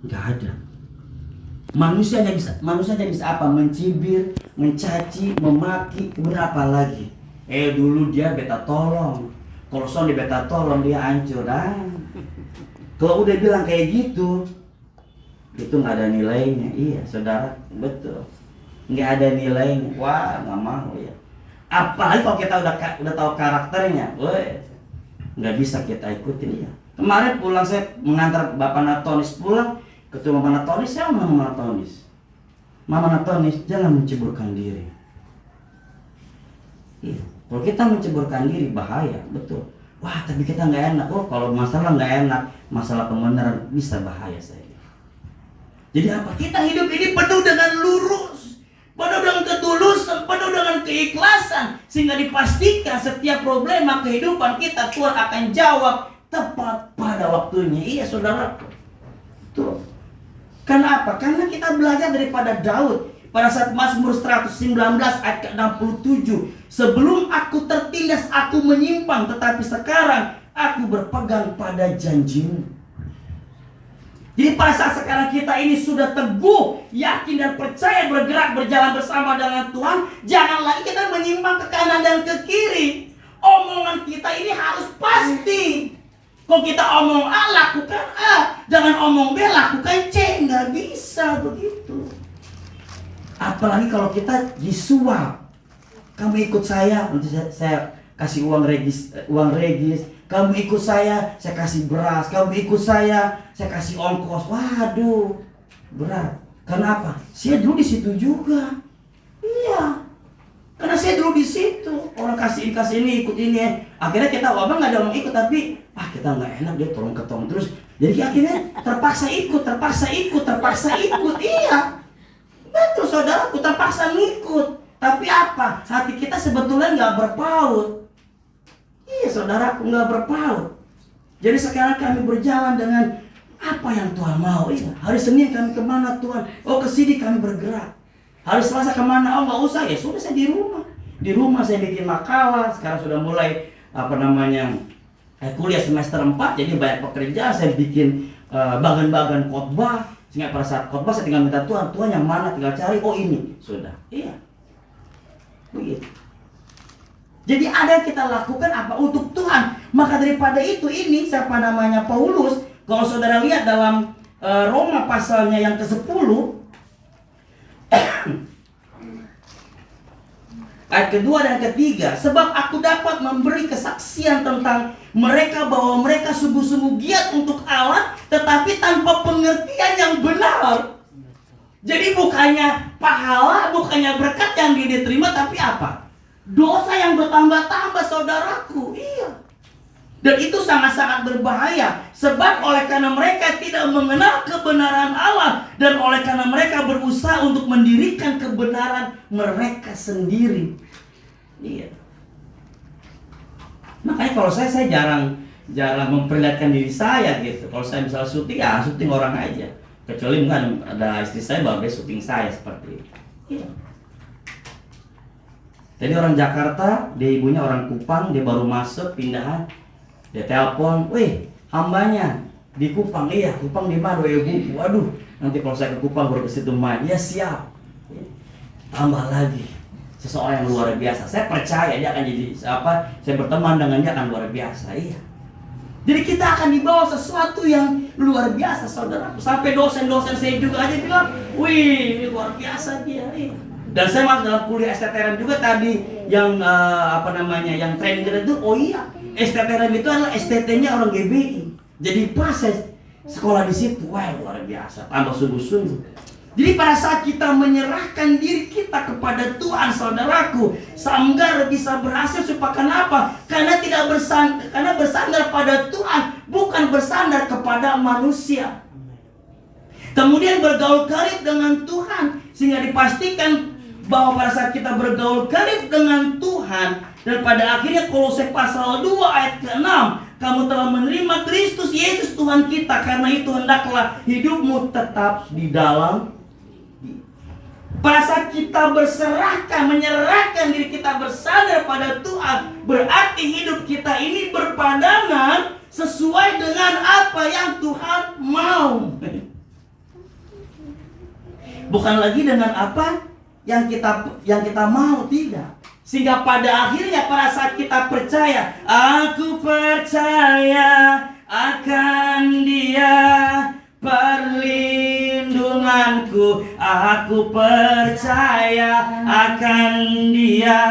Nggak ada. Manusianya bisa apa? Mencibir, mencaci, memaki, kemudian apa lagi? Dulu dia beta tolong. Kalau soal dia beta tolong, dia hancur. Kalau udah bilang kayak gitu, itu nggak ada nilainya. Iya, saudara, betul. Nggak ada nilainya. Wah, nggak mau ya. Apalagi kalau kita udah tahu karakternya, nggak bisa kita ikutin ya. Kemarin pulang saya mengantar Bapak Natonis pulang, ketemu Mama Natonis, saya ngomong Mama Natonis. Mama Natonis, jangan menceburkan diri. Iya, kalau kita menceburkan diri bahaya, betul. Wah, tapi kita nggak enak. Kalau masalah nggak enak, masalah pembenaran bisa bahaya saya. Jadi apa? Kita hidup ini penuh dengan lurus, penuh dengan ketulusan, penuh dengan keikhlasan, sehingga dipastikan setiap problema kehidupan kita Tuhan akan jawab tepat pada waktunya. Iya, saudara. Tuh. Kenapa? Karena kita belajar daripada Daud pada saat Mazmur 119 ayat 67. Sebelum aku tertindas, aku menyimpang, tetapi sekarang aku berpegang pada janjimu. Jadi pada saat sekarang kita ini sudah teguh, yakin dan percaya bergerak berjalan bersama dengan Tuhan, jangan lagi kita menyimpang ke kanan dan ke kiri. Omongan kita ini harus pasti. Kalau kita omong A, lakukan A. Jangan omong B, lakukan C. Nggak bisa begitu. Apalagi kalau kita disuap. Kamu ikut saya, nanti saya kasih uang regis. Kamu ikut saya kasih beras. Kamu ikut saya kasih ongkos. Waduh, berat. Karena apa? Saya dulu di situ juga. Iya. Karena saya dulu di situ. Orang kasih ini, ikut ini. Akhirnya kita, abang nggak ada orang ikut, tapi kita nggak enak, dia tolong ketong terus. Jadi akhirnya terpaksa ikut. Iya. Betul, saudaraku, terpaksa ngikut. Tapi apa? Hati kita sebetulnya nggak berpaut. Iya, saudaraku, nggak berpaut. Jadi sekarang kami berjalan dengan apa yang Tuhan mau. Iya. Hari Senin kami kemana Tuhan? Ke sini kami bergerak. Hari Selasa kemana? Nggak usah. Ya sudah, saya di rumah. Di rumah saya bikin makalah. Sekarang sudah mulai kuliah semester 4. Jadi banyak pekerjaan. Saya bikin bagan-bagan khotbah. Sehingga pada saat khotbah saya tinggal minta Tuhan yang mana, tinggal cari. Ini. Sudah. Iya. Begitu. Jadi ada yang kita lakukan apa untuk Tuhan. Maka daripada itu Paulus. Kalau saudara lihat dalam Roma pasalnya yang ke-10 ayat kedua dan ketiga. Sebab aku dapat memberi kesaksian tentang mereka bahwa mereka sungguh-sungguh giat untuk Allah, tetapi tanpa pengertian yang benar. Jadi bukannya pahala, bukannya berkat yang diterima, tapi apa? Dosa yang bertambah-tambah, saudaraku. Iya. Dan itu sangat-sangat berbahaya. Sebab oleh karena mereka tidak mengenal kebenaran Allah, dan oleh karena mereka berusaha untuk mendirikan kebenaran mereka sendiri. Iya. Makanya kalau saya jarang memperlihatkan diri saya gitu. Kalau saya misalnya syuting orang aja. Kecuali mungkin ada istri saya baru dia syuting saya seperti itu. Iya. Jadi orang Jakarta, dia ibunya orang Kupang, dia baru masuk pindahan. Dia telepon, hambanya di Kupang. Iya, Kupang di mana ya Bu? Waduh, nanti kalau saya ke Kupang baru ke situ main. Ya siap. Tambah lagi seseorang yang luar biasa. Saya percaya dia akan jadi saya berteman dengan dia akan luar biasa. Iya. Jadi kita akan dibawa sesuatu yang luar biasa, saudara. Sampai dosen-dosen saya juga aja bilang, wih, ini luar biasa dia. Dan saya masuk dalam kuliah STTRM juga tadi yang yang training itu. Oh iya, STTRM itu adalah STT-nya orang GBI. Jadi pas saya sekolah di situ, wah luar biasa, tambah sungguh-sungguh. Jadi pada saat kita menyerahkan diri kita kepada Tuhan, saudaraku, Sanggar bisa berhasil supaya kenapa? Karena bersandar pada Tuhan, bukan bersandar kepada manusia. Kemudian bergaul karib dengan Tuhan, sehingga dipastikan bahwa pada saat kita bergaul karib dengan Tuhan, dan pada akhirnya Kolose pasal 2 ayat ke-6, kamu telah menerima Kristus Yesus Tuhan kita, karena itu hendaklah hidupmu tetap di dalam. Pada saat kita menyerahkan diri kita bersandar pada Tuhan, berarti hidup kita ini berpandangan sesuai dengan apa yang Tuhan mau. bukan lagi dengan apa yang kita mau, tidak. Sehingga pada akhirnya pada saat kita percaya, aku percaya akan Dia perlindunganku, aku percaya akan Dia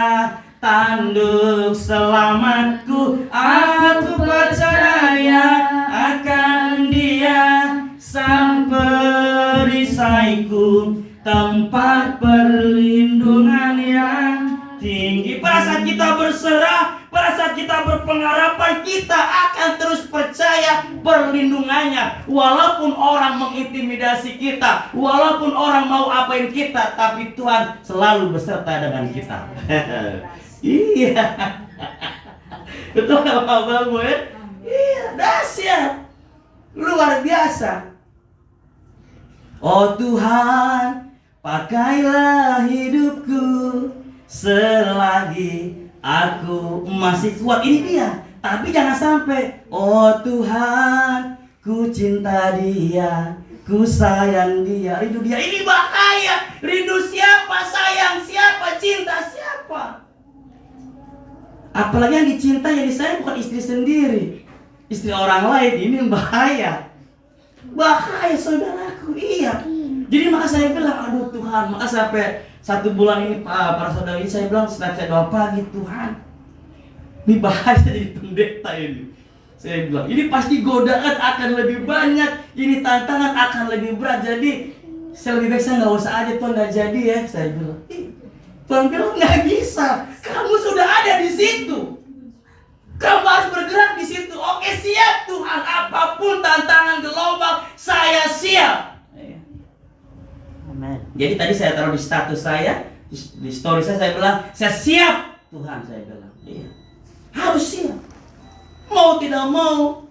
tanduk selamatku, aku percaya akan Dia sang perisaiku, tempat perlindungan yang tinggi. Pada saat kita berserah, pada saat kita berpengharapan, kita akan terus percaya perlindungannya. Walaupun orang mengintimidasi kita, walaupun orang mau apain kita, tapi Tuhan selalu beserta dengan kita. Iya. Betul nggak Bapak-Bapak ya? Iya, dahsyat. Luar biasa. Oh Tuhan, pakailah hidupku selagi aku masih kuat. Ini dia. Tapi jangan sampai, oh Tuhan, ku cinta Dia, ku sayang Dia, rindu Dia. Ini bahaya. Rindu siapa, sayang siapa, cinta siapa. Apalagi yang dicinta, yang disayang bukan istri sendiri, istri orang lain. Ini bahaya. Bahaya saudaraku. Iya. Jadi maka saya bilang, aduh Tuhan, maka sampai 1 bulan ini para saudara ini saya bilang setiap saya doa pagi, Tuhan, ini bahaya jadi pendeta ini. Saya bilang, ini pasti godaan akan lebih banyak, ini tantangan akan lebih berat. Jadi saya lebih baik saya nggak usah aja, Tuhan, nggak jadi ya. Saya bilang, Tuhan bilang nggak bisa, kamu sudah ada di situ, kamu harus bergerak di situ. Oke, siap Tuhan, apapun tantangan gelombang, saya siap. Jadi tadi saya taruh di status saya, di story saya bilang, saya siap Tuhan, saya bilang. Iya. Harus siap. Mau tidak mau,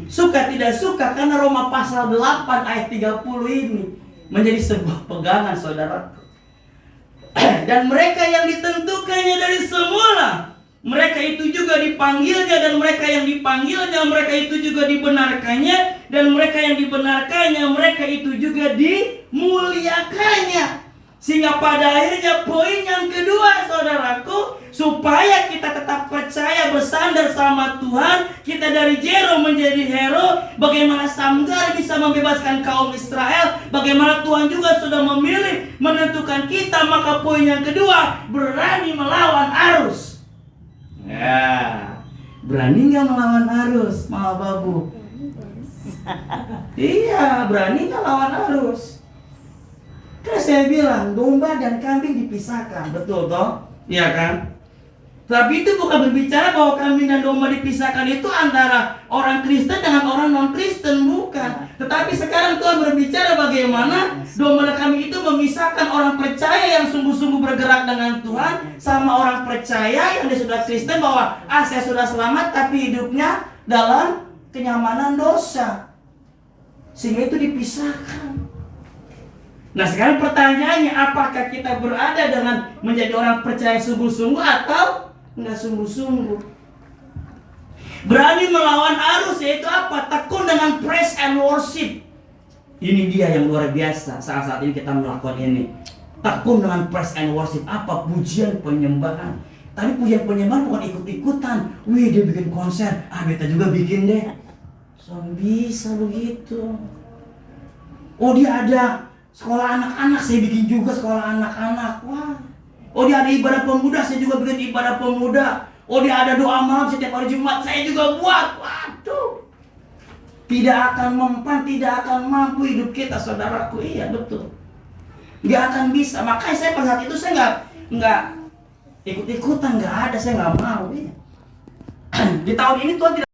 suka tidak suka, karena Roma pasal 8 ayat 30 ini menjadi sebuah pegangan saudaraku. Dan mereka yang ditentukannya dari semula, mereka itu juga dipanggilnya, dan mereka yang dipanggilnya, mereka itu juga dibenarkannya, dan mereka yang dibenarkannya, mereka itu juga dimuliakannya. Sehingga pada akhirnya poin yang kedua saudaraku, supaya kita tetap percaya bersandar sama Tuhan, kita dari zero menjadi hero. Bagaimana Samgar bisa membebaskan kaum Israel, bagaimana Tuhan juga sudah memilih menentukan kita. Maka poin yang kedua, berani melawan arus. Ya, berani nggak melawan arus, Mama Babu? Iya, berani nggak lawan arus? Kan saya bilang domba dan kambing dipisahkan, betul toh? Iya kan? Tapi itu bukan berbicara bahwa kambing dan domba dipisahkan itu antara orang Kristen dengan orang non-Kristen, bukan. Tetapi sekarang Tuhan berbicara bagaimana domba dan kambing itu memisahkan orang percaya yang sungguh-sungguh bergerak dengan Tuhan sama orang percaya yang dia sudah Kristen, bahwa saya sudah selamat tapi hidupnya dalam kenyamanan dosa, sehingga itu dipisahkan. Nah sekarang pertanyaannya, apakah kita berada dengan menjadi orang percaya sungguh-sungguh atau enggak sungguh-sungguh? Berani melawan arus yaitu apa? Tekun dengan praise and worship. Ini dia yang luar biasa. Saat ini kita melakukan ini. Tekun dengan praise and worship. Apa? Pujian penyembahan. Tapi pujian penyembahan bukan ikut-ikutan. Wih, dia bikin konser, beta juga bikin deh. So bisa begitu. Oh, dia ada sekolah anak-anak, saya bikin juga sekolah anak-anak. Wah. Oh, dia ada ibadah pemuda, saya juga bikin ibadah pemuda. Oh, dia ada doa malam setiap hari Jumat, saya juga buat. Waduh. Tidak akan mempan, tidak akan mampu hidup kita, saudaraku. Iya, betul. Nggak akan bisa. Makanya saya pada saat itu saya nggak ikut-ikutan, nggak ada, saya nggak mau. Iya. Di tahun ini Tuhan tidak